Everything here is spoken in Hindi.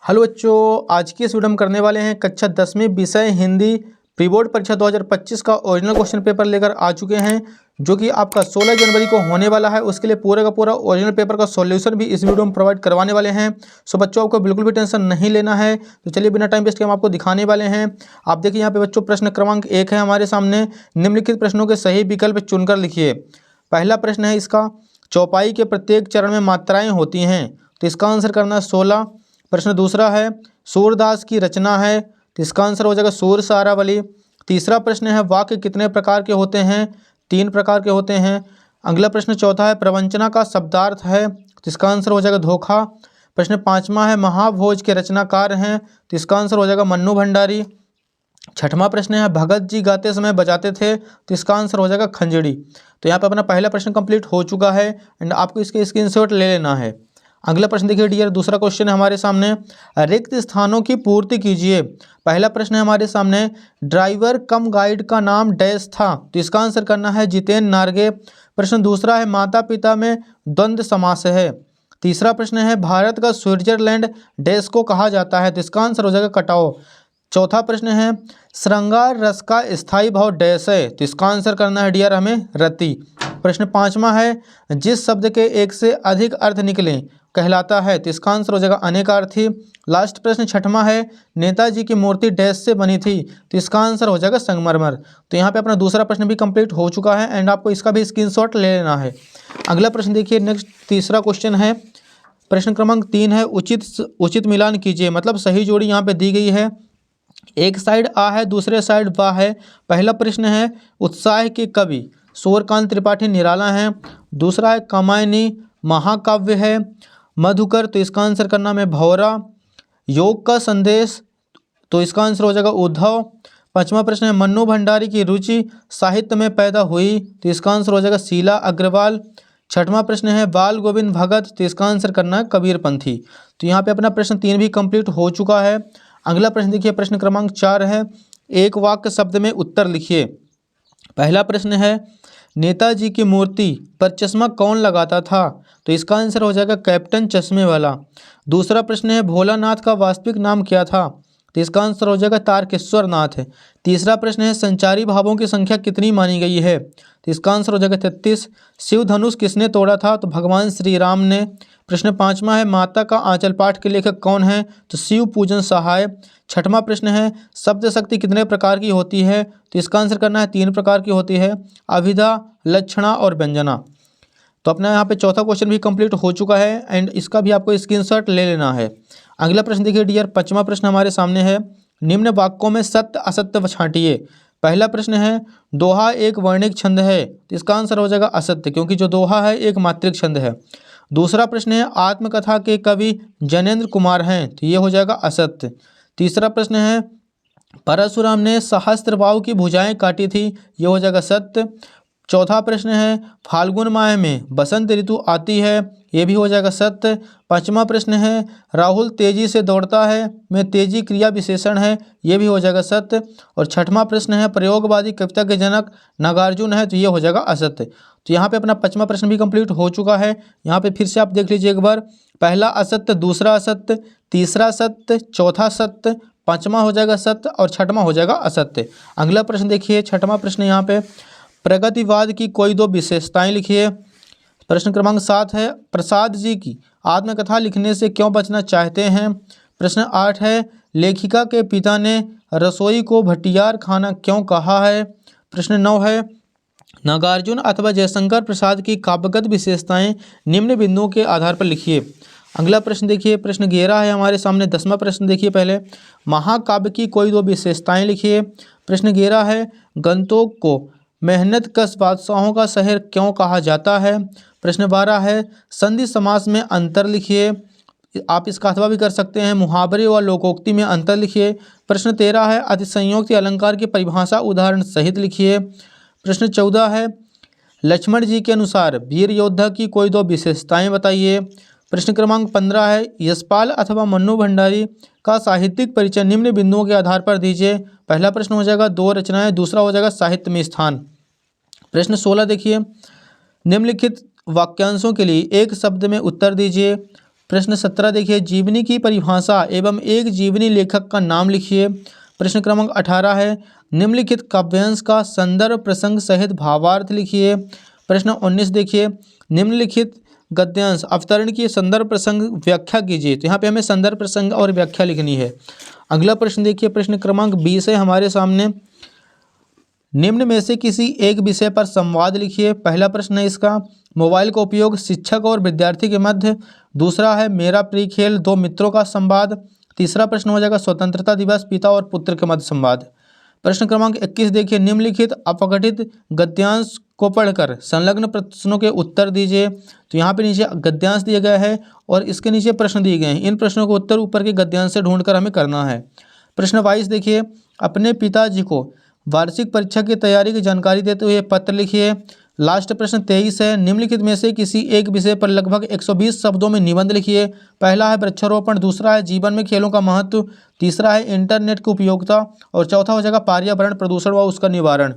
हेलो बच्चों, आज की इस वीडियो में करने वाले हैं कक्षा 10वीं विषय हिंदी प्री बोर्ड परीक्षा 2025 का ओरिजिनल क्वेश्चन पेपर लेकर आ चुके हैं, जो कि आपका 16 जनवरी को होने वाला है। उसके लिए पूरे का पूरा ओरिजिनल पेपर का सॉल्यूशन भी इस वीडियो में प्रोवाइड करवाने वाले हैं। सो बच्चों, आपको बिल्कुल भी टेंशन नहीं लेना है। तो चलिए बिना टाइम वेस्ट के हम आपको दिखाने वाले हैं। आप देखिए यहाँ पे बच्चों, प्रश्न क्रमांक 1 है हमारे सामने। निम्नलिखित प्रश्नों के सही विकल्प चुनकर लिखिए। पहला प्रश्न है इसका, चौपाई के प्रत्येक चरण में मात्राएं होती हैं, तो इसका आंसर करना है 16। प्रश्न दूसरा है, सूरदास की रचना है, तो इसका आंसर हो जाएगा सूर सारावली। तीसरा प्रश्न है, वाक्य कितने प्रकार के होते हैं? 3 प्रकार के होते हैं। अगला प्रश्न चौथा है, प्रवंचना का शब्दार्थ है, तो इसका आंसर हो जाएगा धोखा। प्रश्न पांचवा है, महाभोज के रचनाकार हैं, तो इसका आंसर हो जाएगा मन्नू भंडारी। छठवां प्रश्न है, भगत जी गाते समय बजाते थे, तो इसका आंसर हो जाएगा खंजड़ी। तो यहाँ पे अपना पहला प्रश्न कंप्लीट हो चुका है एंड आपको इसके स्क्रीनशॉट ले लेना है। अगला प्रश्न देखिए डियर, दूसरा क्वेश्चन है हमारे सामने, रिक्त स्थानों की पूर्ति कीजिए। पहला प्रश्न है हमारे सामने, ड्राइवर कम गाइड का नाम डैश था, तो इसका आंसर करना है जितेन नार्गे। प्रश्न दूसरा है, माता पिता में द्वंद्व समास है। तीसरा प्रश्न है, भारत का स्विट्जरलैंड डैश को कहा जाता है, तो इसका आंसर हो जाएगा कटाओ। चौथा प्रश्न है, श्रृंगार रस का स्थायी भाव डैश है, तो इसका आंसर करना है डियर हमें रति। प्रश्न पांचवा है, जिस शब्द के एक से अधिक अर्थ निकलें कहलाता है, तो इसका आंसर हो जाएगा अनेकार्थी। लास्ट प्रश्न छठवां है, नेताजी की मूर्ति डैश से बनी थी, तो इसका आंसर हो जाएगा संगमरमर। तो यहाँ पे अपना दूसरा प्रश्न भी कंप्लीट हो चुका है एंड आपको इसका भी स्क्रीनशॉट ले लेना है। अगला प्रश्न देखिए, नेक्स्ट तीसरा क्वेश्चन है, प्रश्न क्रमांक 3 है, उचित मिलान कीजिए। मतलब सही जोड़ी यहाँ पे दी गई है। एक साइड आ है, दूसरे साइड वाह है। पहला प्रश्न है, उत्साह के कवि सूर्यकांत त्रिपाठी निराला हैं। दूसरा है, कामायनी महाकाव्य है। मधुकर, तो इसका आंसर करना में भौरा। योग का संदेश, तो इसका आंसर हो जाएगा उद्धव। पांचवा प्रश्न है, मन्नू भंडारी की रुचि साहित्य में पैदा हुई, तो इसका आंसर हो जाएगा शीला अग्रवाल। छठवां प्रश्न है, बाल गोविंद भगत, तो इसका आंसर करना है कबीरपंथी। तो यहाँ पे अपना प्रश्न 3 भी कंप्लीट हो चुका है। अगला प्रश्न देखिए, प्रश्न क्रमांक 4 है, एक वाक्य शब्द में उत्तर लिखिए। पहला प्रश्न है, नेताजी की मूर्ति पर चश्मा कौन लगाता था, तो इसका आंसर हो जाएगा कैप्टन चश्मे वाला। दूसरा प्रश्न है, भोलानाथ का वास्तविक नाम क्या था, तो इसका आंसर हो जाएगा तारकेश्वर नाथ। तीसरा प्रश्न है, संचारी भावों की संख्या कितनी मानी गई है, तो इसका आंसर हो जाएगा 33। शिव धनुष किसने तोड़ा था, तो भगवान श्री राम ने। प्रश्न पांचवा है, माता का आंचल पाठ के लेखक कौन है, तो शिव पूजन सहाय। छठवां प्रश्न है, शब्द शक्ति कितने प्रकार की होती है, तो इसका आंसर करना है 3 प्रकार की होती है, अभिधा, लक्षणा और व्यंजना। तो अपना यहाँ पे चौथा क्वेश्चन भी कंप्लीट हो चुका है एंड इसका भी आपको स्क्रीनशॉट ले लेना है। अगला प्रश्न देखिए डियर, पांचवा प्रश्न हमारे सामने है, निम्न वाक्यों में सत्य असत्य छांटिए। पहला प्रश्न है, दोहा एक वर्णिक छंद है, तो इसका आंसर हो जाएगा असत्य, क्योंकि जो दोहा है एक मात्रिक छंद है। दूसरा प्रश्न है, आत्मकथा के कवि जैनेन्द्र कुमार हैं, तो ये हो जाएगा असत्य। तीसरा प्रश्न है, परशुराम ने सहस्त्रबाहु की भुजाएं काटी थी, ये हो जाएगा सत्य। चौथा प्रश्न है, फाल्गुन माह में बसंत ऋतु आती है, ये भी हो जाएगा सत्य। पांचवा प्रश्न है, राहुल तेजी से दौड़ता है में तेजी क्रिया विशेषण है, ये भी हो जाएगा सत्य। और छठवां प्रश्न है, प्रयोगवादी कविता के जनक नागार्जुन है, तो ये हो जाएगा असत्य। तो यहाँ पे अपना पांचवा प्रश्न भी कंप्लीट हो चुका है। यहाँ पे फिर से आप देख लीजिए एक बार, पहला असत्य, दूसरा असत्य, तीसरा सत्य, चौथा सत्य, पांचवा हो जाएगा सत्य और छठवां हो जाएगा असत्य। अगला प्रश्न देखिए, छठवां प्रश्न यहाँ पे, प्रगतिवाद की कोई 2 विशेषताएं लिखिए। प्रश्न क्रमांक 7 है, प्रसाद जी की आत्मकथा लिखने से क्यों बचना चाहते हैं। प्रश्न 8 है, लेखिका के पिता ने रसोई को भटियार खाना क्यों कहा है। प्रश्न 9 है, नागार्जुन अथवा जयशंकर प्रसाद की काव्यगत विशेषताएं निम्न बिंदुओं के आधार पर लिखिए। अगला प्रश्न देखिए, प्रश्न 11 है हमारे सामने। 10वां प्रश्न देखिए पहले, महाकाव्य की कोई 2 विशेषताएं लिखिए। प्रश्न 11 है, गंतोक को मेहनत कश बादशाहों का शहर क्यों कहा जाता है। प्रश्न 12 है, संधि समास में अंतर लिखिए। आप इसका अथवा भी कर सकते हैं, मुहावरे व लोकोक्ति में अंतर लिखिए। प्रश्न 13 है, अतिसंयोक्ति अलंकार की परिभाषा उदाहरण सहित लिखिए। प्रश्न 14 है, लक्ष्मण जी के अनुसार वीर योद्धा की कोई 2 विशेषताएं बताइए। प्रश्न क्रमांक 15 है, यशपाल अथवा मन्नू भंडारी का साहित्यिक परिचय निम्न बिंदुओं के आधार पर दीजिए। पहला प्रश्न हो जाएगा 2 रचनाएं, दूसरा हो जाएगा साहित्य में स्थान। प्रश्न 16 देखिए, निम्नलिखित वाक्यांशों के लिए एक शब्द में उत्तर दीजिए। प्रश्न 17 देखिए, जीवनी की परिभाषा एवं एक जीवनी लेखक का नाम लिखिए। प्रश्न क्रमांक 18 है, निम्नलिखित काव्यांश का संदर्भ प्रसंग सहित भावार्थ लिखिए। प्रश्न 19 देखिए, निम्नलिखित गद्यांश अवतरण की संदर्भ प्रसंग व्याख्या कीजिए। तो यहाँ पे हमें संदर्भ प्रसंग और व्याख्या लिखनी है। अगला प्रश्न देखिए, प्रश्न क्रमांक 20 है हमारे सामने, निम्न में से किसी एक विषय पर संवाद लिखिए। पहला प्रश्न है इसका, मोबाइल का उपयोग शिक्षक और विद्यार्थी के मध्य। दूसरा है मेरा प्रिय खेल, दो मित्रों का संवाद। तीसरा प्रश्न हो जाएगा स्वतंत्रता दिवस, पिता और पुत्र के मध्य संवाद। प्रश्न क्रमांक 21 देखिए, निम्नलिखित अपघटित गद्यांश को पढ़कर संलग्न प्रश्नों के उत्तर दीजिए। तो यहाँ पे नीचे गद्यांश दिया गया है और इसके नीचे प्रश्न दिए गए हैं। इन प्रश्नों के उत्तर ऊपर के गद्यांश से ढूंढकर हमें करना है। प्रश्न 22 देखिए, अपने पिताजी को वार्षिक परीक्षा की तैयारी की जानकारी देते हुए पत्र लिखिए। लास्ट प्रश्न 23 है, निम्नलिखित में से किसी एक विषय पर लगभग 120 शब्दों में निबंध लिखिए। पहला है वृक्षारोपण, दूसरा है जीवन में खेलों का महत्व, तीसरा है इंटरनेट की उपयोगिता और चौथा हो जाएगा पर्यावरण प्रदूषण व उसका निवारण।